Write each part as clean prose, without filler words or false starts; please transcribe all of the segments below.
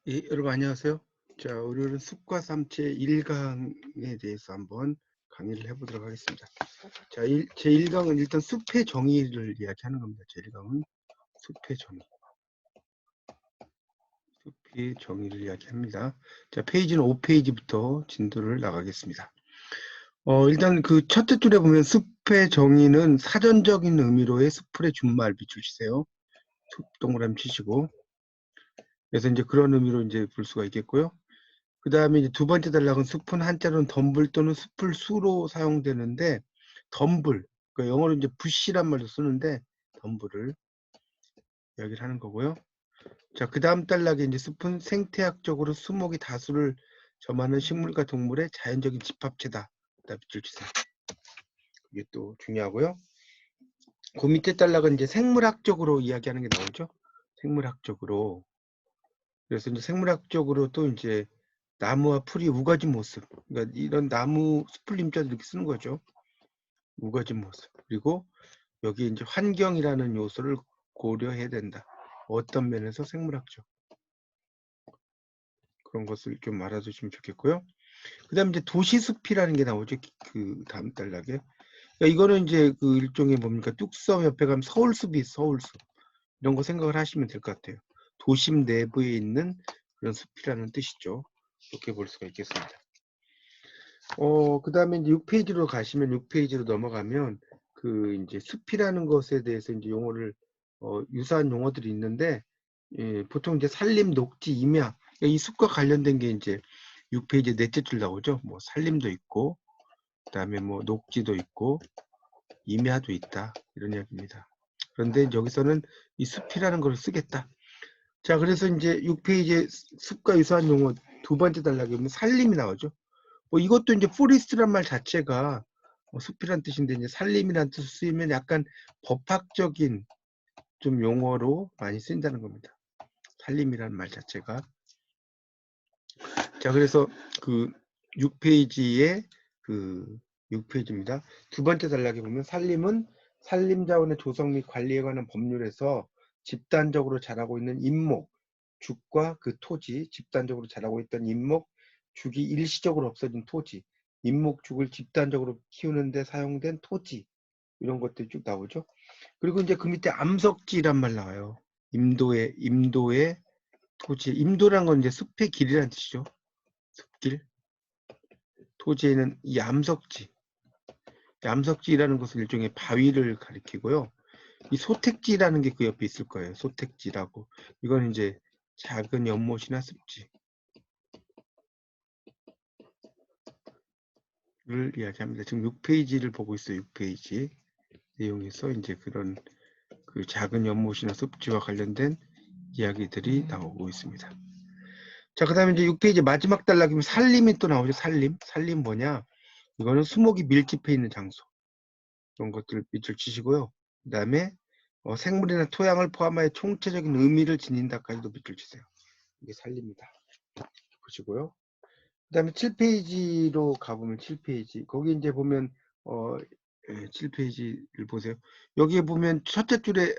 예, 여러분 안녕하세요. 자, 오늘은 숲과 삼체 1강에 대해서 한번 강의를 해보도록 하겠습니다. 자, 제 1강은 일단 숲의 정의를 이야기하는 겁니다. 제 1강은 숲의 정의. 숲의 정의를 이야기합니다. 자, 페이지는 5페이지부터 진도를 나가겠습니다. 일단 그 첫째 줄에 보면 숲의 정의는 사전적인 의미로의 숲풀의 준말 밑줄 치세요. 숲 동그라미 치시고. 그래서 이제 그런 의미로 이제 볼 수가 있겠고요. 그 다음에 이제 두 번째 단락은 숲은 한자로는 덤불 또는 숲을 수로 사용되는데, 덤불, 그러니까 영어로 이제 부시란 말도 쓰는데, 덤불을 이야기를 하는 거고요. 자, 그 다음 단락에 이제 숲은 생태학적으로 수목이 다수를 점하는 식물과 동물의 자연적인 집합체다. 다 밑줄 치세요. 이게 또 중요하고요. 그 밑에 단락은 이제 생물학적으로 이야기하는 게 나오죠. 생물학적으로. 그래서 이제 생물학적으로 또 이제 나무와 풀이 우거진 모습. 그러니까 이런 나무 숲을 임자도 이렇게 쓰는 거죠. 우거진 모습. 그리고 여기 이제 환경이라는 요소를 고려해야 된다. 어떤 면에서 생물학적. 그런 것을 좀 알아두시면 좋겠고요. 그 다음에 이제 도시숲이라는 게 나오죠. 그 다음 단락에. 그러니까 이거는 이제 그 일종의 뭡니까? 뚝섬 옆에 가면 서울숲이 서울숲. 이런 거 생각을 하시면 될 것 같아요. 도심 내부에 있는 그런 숲이라는 뜻이죠. 이렇게 볼 수가 있겠습니다. 그 다음에 이제 6페이지로 가시면 6페이지로 넘어가면 그 이제 숲이라는 것에 대해서 이제 용어를 유사한 용어들이 있는데, 예, 보통 이제 산림, 녹지, 임야, 그러니까 이 숲과 관련된 게 이제 6페이지 넷째 줄 나오죠. 뭐 산림도 있고, 그다음에 뭐 녹지도 있고, 임야도 있다 이런 이야기입니다. 그런데 여기서는 이 숲이라는 걸 쓰겠다. 자, 그래서 이제 6페이지에 숲과 유사한 용어 두 번째 단락에 보면 산림이 나오죠. 이것도 이제 포리스트란 말 자체가 숲이란 뜻인데, 이제 산림이란 뜻을 쓰이면 약간 법학적인 좀 용어로 많이 쓰인다는 겁니다. 산림이라는 말 자체가. 자, 그래서 그 6페이지에 그 6페이지입니다. 두 번째 단락에 보면 산림은 산림자원의 조성 및 관리에 관한 법률에서 집단적으로 자라고 있는 인목, 죽과 그 토지, 집단적으로 자라고 있던 인목, 죽이 일시적으로 없어진 토지, 인목죽을 집단적으로 키우는데 사용된 토지, 이런 것들이 쭉 나오죠. 그리고 이제 그 밑에 암석지란 말 나와요. 임도의 토지. 임도란 건 이제 숲의 길이라는 뜻이죠. 숲길. 토지에는 이 암석지라는 것은 일종의 바위를 가리키고요. 이 소택지라는 게 그 옆에 있을 거예요. 소택지라고. 이건 이제 작은 연못이나 습지. 를 이야기합니다. 지금 6페이지를 보고 있어요. 6페이지 내용에서 이제 그런 그 작은 연못이나 습지와 관련된 이야기들이 나오고 있습니다. 자, 그 다음에 이제 6페이지 마지막 단락이면 산림이 또 나오죠. 산림 뭐냐? 이거는 수목이 밀집해 있는 장소. 이런 것들 밑줄 치시고요. 그 다음에 생물이나 토양을 포함하여 총체적인 의미를 지닌다까지도 밑줄 치세요. 이게 산림이다. 보시고요. 그 다음에 7페이지로 가보면 7페이지. 거기 이제 보면, 7페이지를 보세요. 여기에 보면 첫째 줄에,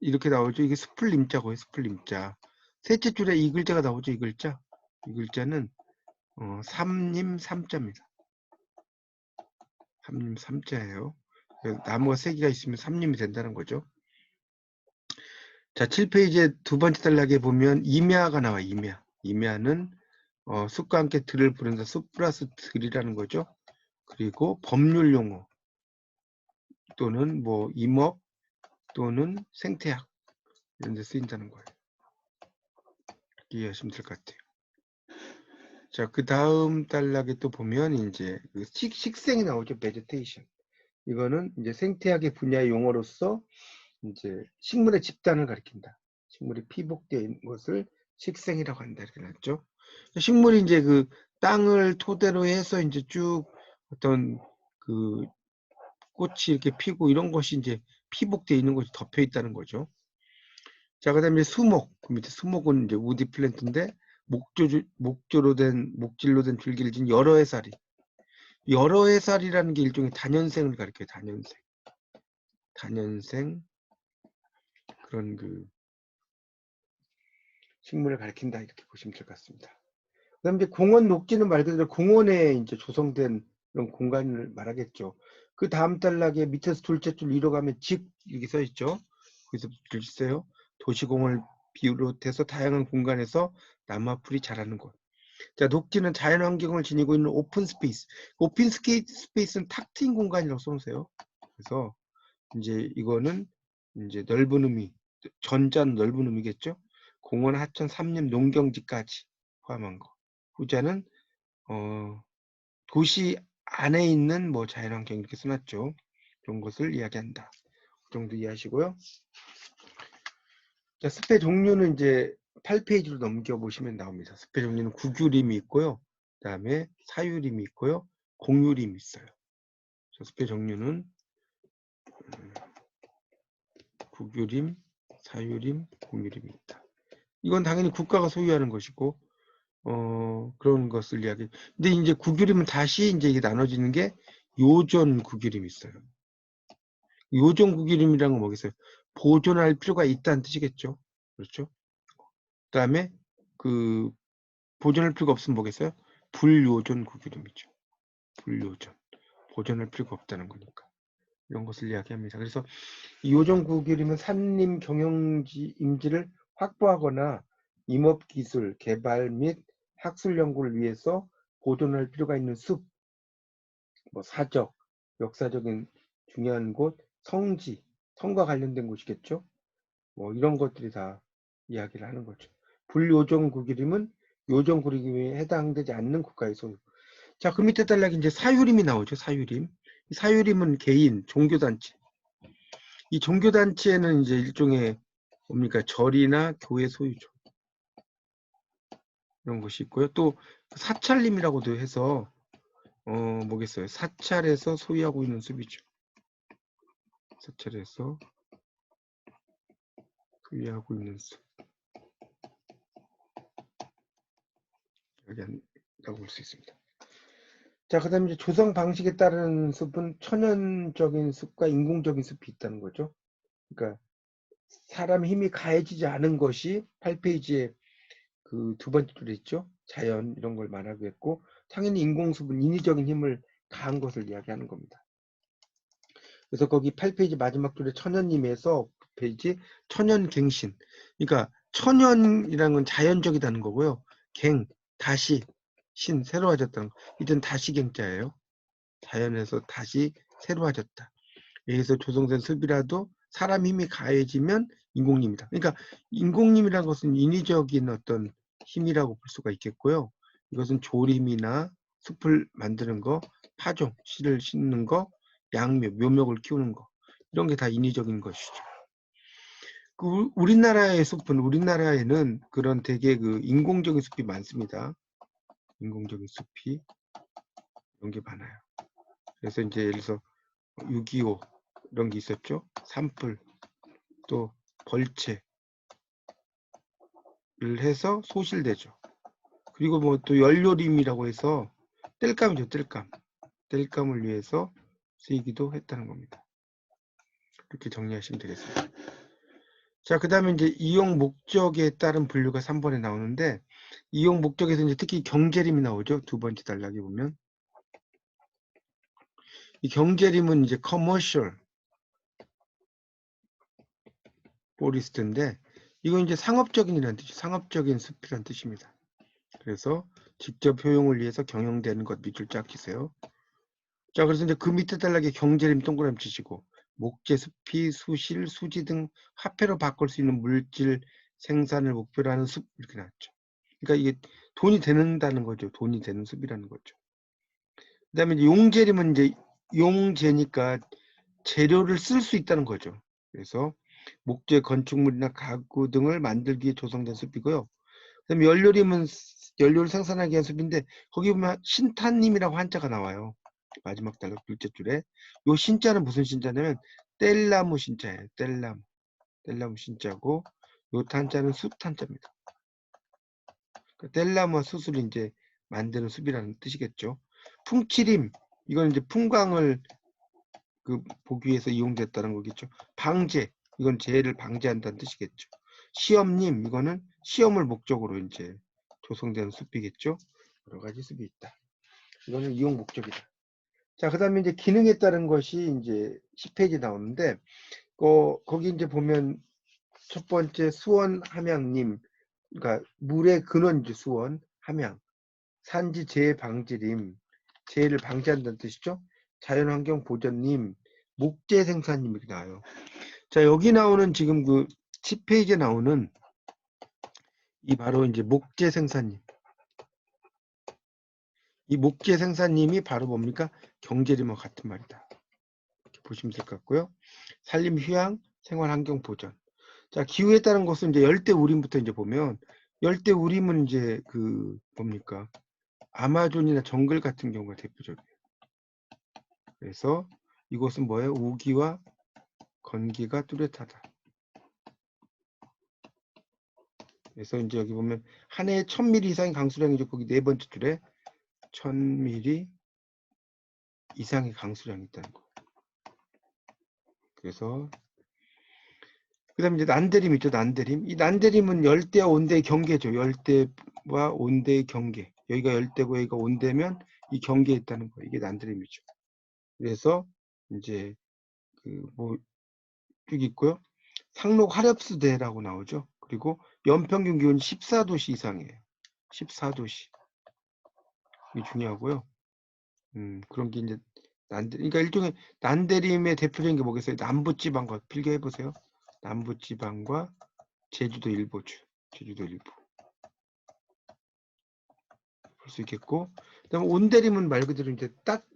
이렇게 나오죠. 이게 스플림자고요. 스플림자. 셋째 줄에 이 글자가 나오죠. 이 글자. 이 글자는, 삼림 삼자입니다. 삼림 삼자예요. 나무가 세 개가 있으면 삼림이 된다는 거죠. 자, 7페이지에 두 번째 단락에 보면 임야가 나와. 임야는 숲과 함께 들을 부른다. 숲 플러스 들이라는 거죠. 그리고 법률 용어 또는 뭐 임업 또는 생태학 이런 데 쓰인다는 거예요. 이해하시면 될 것 같아요. 자, 그 다음 단락에 또 보면 이제 그 식생이 나오죠. 베지테이션. 이거는 이제 생태학의 분야의 용어로서 이제 식물의 집단을 가리킨다. 식물이 피복되어 있는 것을 식생이라고 한다. 이렇게 나왔죠. 식물이 이제 그 땅을 토대로 해서 이제 쭉 어떤 그 꽃이 이렇게 피고 이런 것이 이제 피복되어 있는 것이 덮여 있다는 거죠. 자, 그 다음에 수목. 그 밑에 수목은 이제 우디 플랜트인데 목질로 된 줄기를 진 여러 해살이. 여러 해살이라는 게 일종의 다년생을 가리켜요. 다년생. 그런 그 식물을 가리킨다 이렇게 보시면 될 것 같습니다. 그다음 이제 공원 녹지는 말 그대로 공원에 이제 조성된 그런 공간을 말하겠죠. 그 다음 단락에 밑에서 둘째 줄 위로 가면 직 이렇게 써 있죠. 거기서 들으세요. 도시공원을 비롯해서 다양한 공간에서 나무와 풀이 자라는 곳. 자, 녹지는 자연환경을 지니고 있는 오픈 스페이스. 오픈 스페이스는 탁 트인 공간이라고 써놓으세요. 그래서 이제 이거는 이제 넓은 의미, 전자는 넓은 의미겠죠. 공원, 하천, 삼림, 농경지까지 포함한 거. 후자는 도시 안에 있는 뭐 자연환경 이렇게 써놨죠. 그런 것을 이야기한다. 그 정도 이해하시고요. 자, 습해 종류는 이제 8페이지로 넘겨보시면 나옵니다. 습해 종류는 구규림이 있고요. 그 다음에 사유림이 있고요. 공유림이 있어요. 습해 종류는 구규림, 사유림, 공유림이 있다. 이건 당연히 국가가 소유하는 것이고 그런 것을 이야기. 근데 이제 구규림은 다시 이제 이게 나눠지는 게 요전 구규림이 있어요. 요전 구규림이라는 건 뭐겠어요? 보존할 필요가 있다는 뜻이겠죠. 그렇죠? 그 다음에 그 보존할 필요가 없으면 뭐겠어요? 불요전 구규림이죠. 불요전. 보존할 필요가 없다는 거니까. 이런 것을 이야기합니다. 그래서 요전 구규림은 산림 경영지 임지를 확보하거나 임업기술 개발 및 학술 연구를 위해서 보존할 필요가 있는 숲, 뭐 사적, 역사적인 중요한 곳, 성지, 성과 관련된 곳이겠죠. 뭐 이런 것들이 다 이야기를 하는 거죠. 불요정 구기림은 요정 구기림에 해당되지 않는 국가의 소유. 자, 그 밑에 단락에 이제 사유림이 나오죠. 사유림. 사유림은 개인, 종교단체. 이 종교단체는 이제 일종의 뭡니까? 절이나 교회 소유죠. 이런 것이 있고요. 또 사찰림이라고도 해서 뭐겠어요? 사찰에서 소유하고 있는 숲이죠. 사찰에서 소유하고 있는 숲. 이야기한다고 볼 수 있습니다. 자, 그 다음에 조성 방식에 따른 숲은 천연적인 숲과 인공적인 숲이 있다는 거죠. 그러니까 사람 힘이 가해지지 않은 것이 8페이지에 그 두 번째 줄에 있죠. 자연 이런 걸 말하고 있고 당연히 인공숲은 인위적인 힘을 가한 것을 이야기하는 겁니다. 그래서 거기 8페이지 마지막 줄에 천연임에서 9페이지 천연갱신. 그러니까 천연이라는 건 자연적이라는 거고요. 갱, 다시, 신, 새로워졌다는 거. 이땐 다시갱자예요. 자연에서 다시 새로워졌다. 여기서 조성된 숲이라도 사람 힘이 가해지면 인공림이다. 그러니까 인공림이라는 것은 인위적인 어떤 힘이라고 볼 수가 있겠고요. 이것은 조림이나 숲을 만드는 거, 파종, 씨를 심는 거, 양묘, 묘목을 키우는 거 이런 게 다 인위적인 것이죠. 그 우리나라의 숲은 우리나라에는 그런 되게 그 인공적인 숲이 많습니다. 인공적인 숲이 이런 게 많아요. 그래서 이제 예를 들어서 6.25 이런 게 있었죠. 산불 또 벌채를 해서 소실되죠. 그리고 뭐 또 연료림이라고 해서 땔감이죠. 땔감을 위해서 쓰이기도 했다는 겁니다. 이렇게 정리하시면 되겠습니다. 자, 그 다음에 이제 이용 목적에 따른 분류가 3번에 나오는데 이용 목적에서 이제 특히 경제림이 나오죠. 두 번째 단락에 보면 이 경제림은 이제 커머셜 포리스트인데 이건 이제 상업적인이라는 뜻이죠. 상업적인 숲이라는 뜻입니다. 그래서 직접 효용을 위해서 경영되는 것 밑줄 쫙 치세요. 자, 그래서 이제 그 밑에 단락에 경제림 동그라미 치시고 목재, 숲이, 수실, 수지 등 화폐로 바꿀 수 있는 물질 생산을 목표로 하는 숲 이렇게 나왔죠. 그러니까 이게 돈이 되는다는 거죠. 돈이 되는 숲이라는 거죠. 그 다음에 이제 용재림은 이제 용재니까 재료를 쓸 수 있다는 거죠. 그래서 목재, 건축물이나 가구 등을 만들기 위해 조성된 숲이고요. 그다음에 연료림은 연료를 생산하기 위한 숲인데 거기 보면 신탄님이라고 한자가 나와요. 마지막 단락 둘째 줄에 요 신자는 무슨 신자냐면 뗄나무 신자예요. 뗄나무 신자고 요 탄자는 숲 탄자입니다. 뗄나무와 숯을 이제 만드는 숲이라는 뜻이겠죠. 풍치림 이건 이제 풍광을 보기 위해서 이용됐다는 거겠죠. 방제 이건 재해를 방지한다는 뜻이겠죠. 시험님 이거는 시험을 목적으로 이제 조성되는 숲이겠죠. 여러 가지 숲이 있다. 이거는 이용 목적이다. 자, 그 다음에 이제 기능에 따른 것이 이제 10페이지 나오는데, 거기 이제 보면 첫 번째 수원 함양님, 그러니까 물의 근원지 수원 함양, 산지 재해 방지림, 재해를 방지한다는 뜻이죠. 자연환경 보전님, 목재 생산님 이렇게 나와요. 자, 여기 나오는 지금 그 10페이지에 나오는 이 바로 이제 목재 생산님. 이 목재 생산님이 바로 뭡니까? 경제림과 같은 말이다. 이렇게 보시면 될 것 같고요. 산림 휴양, 생활 환경 보전. 자, 기후에 따른 것은 이제 열대 우림부터 이제 보면 열대 우림은 이제 그 뭡니까? 아마존이나 정글 같은 경우가 대표적이에요. 그래서 이것은 뭐예요? 우기와 건기가 뚜렷하다. 그래서 이제 여기 보면 한 해에 1000mm 이상의 강수량이죠. 거기 네 번째 줄에 1000mm 이상의 강수량이 있다는 거. 그래서 그다음에 이제 난데림 있죠. 난데림. 이 난데림은 열대와 온대의 경계죠. 열대와 온대의 경계. 여기가 열대고 여기가 온대면 이 경계에 있다는 거. 이게 난데림이죠. 그래서 이제 그 뭐 쭉 있고요. 상록 하렵수대라고 나오죠. 그리고 연평균 기온 14도씨 이상이에요. 14도씨. 이게 중요하고요. 그런 게 이제 그러니까 일종의 난데림의 대표적인 게 뭐겠어요? 남부지방과 필기해 보세요. 남부지방과 제주도 일부주, 제주도 일부 볼 수 있겠고, 그다음에 온대림은 말 그대로 이제 딱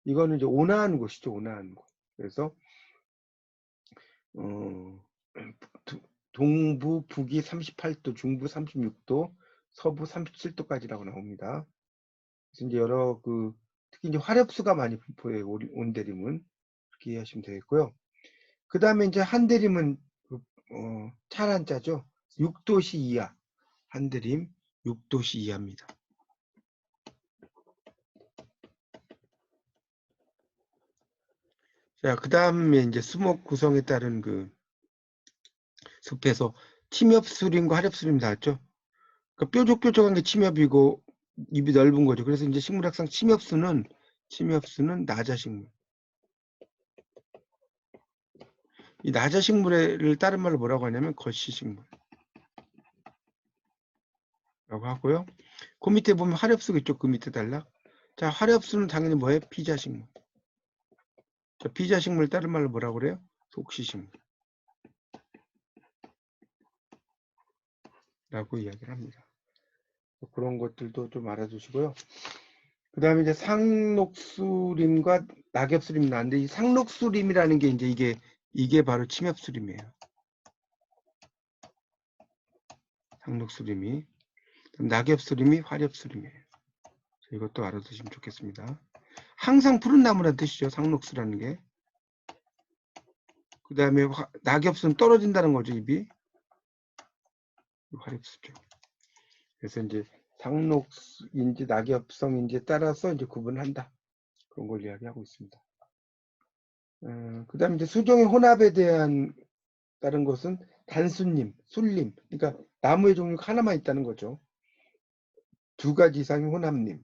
이거는 이제 온화한 곳이죠, 온화한 곳. 그래서 동부 북이 38도, 중부 36도, 서부 37도까지라고 나옵니다. 그래서 이제 여러 특히 이제 화렵수가 많이 분포해요. 온대림은 그렇게 이해하시면 되겠고요. 그 다음에 이제 한대림은 차란자죠. 6도씨 이하. 한대림 6도씨 이하입니다. 자, 그 다음에 이제 수목 구성에 따른 숲에서 침엽수림과 하렵수림 나왔죠. 그러니까 뾰족뾰족한 게 침엽이고 입이 넓은 거죠. 그래서 이제 식물학상 침엽수는 나자식물. 이 나자식물을 다른 말로 뭐라고 하냐면 거시식물. 라고 하고요. 그 밑에 보면 화렵수가 있죠. 그 밑에 달락. 자, 화렵수는 당연히 뭐예요? 피자식물. 자, 피자식물 다른 말로 뭐라고 그래요? 속시식물. 라고 이야기를 합니다. 그런 것들도 좀 알아두시고요. 그 다음에 이제 상록수림과 낙엽수림이 나왔는데 이 상록수림이라는 게 이제 이게 바로 침엽수림이에요. 상록수림이. 낙엽수림이 화렵수림이에요. 이것도 알아두시면 좋겠습니다. 항상 푸른 나무라는 뜻이죠. 상록수라는 게. 그 다음에 낙엽수는 떨어진다는 거죠. 입이. 화렵수죠. 그래서 이제 상록인지 낙엽성인지에 따라서 이제 구분을 한다. 그런 걸 이야기하고 있습니다. 그 다음에 이제 수종의 혼합에 대한 다른 것은 단순림, 술림. 그러니까 나무의 종류가 하나만 있다는 거죠. 두 가지 이상의 혼합림.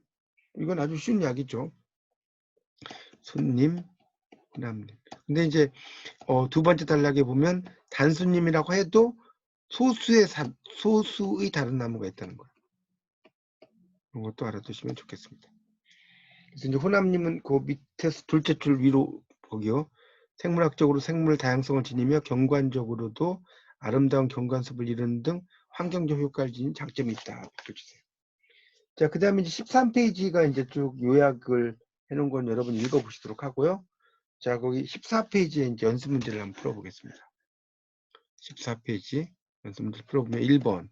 이건 아주 쉬운 이야기죠. 순림, 혼합림. 근데 이제 두 번째 단락에 보면 단순림이라고 해도 소수의 다른 나무가 있다는 거예요. 그런 것도 알아두시면 좋겠습니다. 그래서 이제 혼합림은 그 밑에서 둘째 줄 위로 보기요. 생물학적으로 생물 다양성을 지니며 경관적으로도 아름다운 경관습을 이루는 등 환경적 효과를 지닌 장점이 있다. 보여주세요. 자, 그 다음에 이제 13페이지가 이제 쭉 요약을 해놓은 건 여러분 읽어보시도록 하고요. 자, 거기 14페이지에 이제 연습 문제를 한번 풀어보겠습니다. 14페이지 연습 문제를 풀어보면 1번.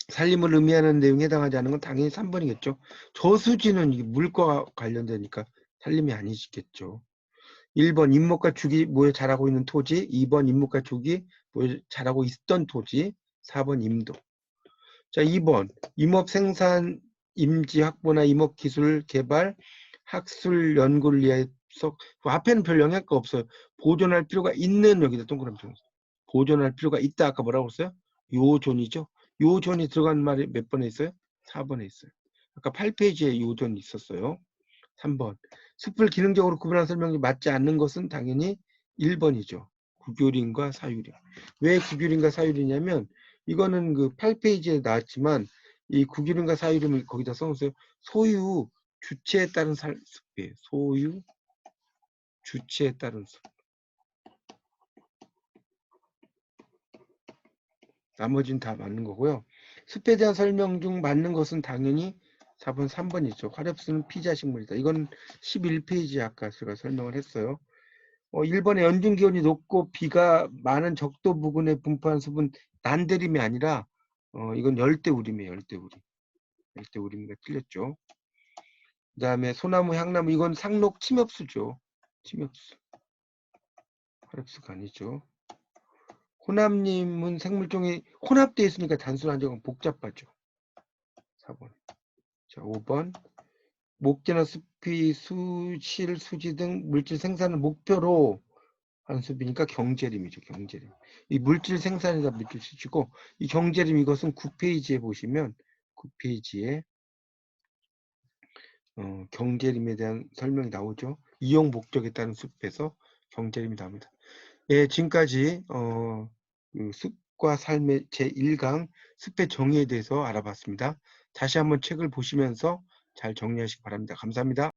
산림을 의미하는 내용에 해당하지 않은 건 당연히 3번이겠죠. 저수지는 물과 관련되니까 산림이 아니시겠죠. 1번 임목과 죽이 모여 자라고 있는 토지, 2번 임목과 죽이 모여 자라고 있던 토지, 4번 임도. 자, 2번 임업 생산 임지 확보나 임업 기술 개발 학술 연구를 위해서 그 앞에는 별 영향가 없어요. 보존할 필요가 있는 여기다 동그라미 쳐놨어요. 보존할 필요가 있다. 아까 뭐라고 했어요? 요존이죠. 요존이 들어간 말이 몇 번에 있어요? 4번에 있어요. 아까 8페이지에 요존이 있었어요. 3번. 숲을 기능적으로 구분한 설명이 맞지 않는 것은 당연히 1번이죠. 구교림과 사유림. 왜 구교림과 사유림이냐면 이거는 그 8페이지에 나왔지만 이 구교림과 사유림을 거기다 써놓으세요. 소유, 주체에 따른 숲이에요. 소유, 주체에 따른 숲. 나머지는 다 맞는 거고요. 숲에 대한 설명 중 맞는 것은 당연히 4번, 3번이죠. 화렵수는 피자식물이다. 이건 11페이지에 아까 제가 설명을 했어요. 1번에 연중 기온이 높고 비가 많은 적도 부근에 분포한 숲은 난대림이 아니라 이건 열대우림이에요. 열대우림. 열대우림이 틀렸죠. 그 다음에 소나무, 향나무 이건 상록 침엽수죠. 침엽수. 화렵수가 아니죠. 혼합림은 생물종이 혼합되어 있으니까 단순한 적은 복잡하죠. 4번. 자, 5번. 목재나 숲이 수실, 수지 등 물질 생산을 목표로 하는 숲이니까 경제림이죠. 경제림. 이 물질 생산이다 물질 수치고 이 경제림 이것은 9페이지에 보시면 9페이지에 경제림에 대한 설명이 나오죠. 이용 목적에 따른 숲에서 경제림이 나옵니다. 예, 지금까지 그 숲과 삶의 제1강 숲의 정의에 대해서 알아봤습니다. 다시 한번 책을 보시면서 잘 정리하시기 바랍니다. 감사합니다.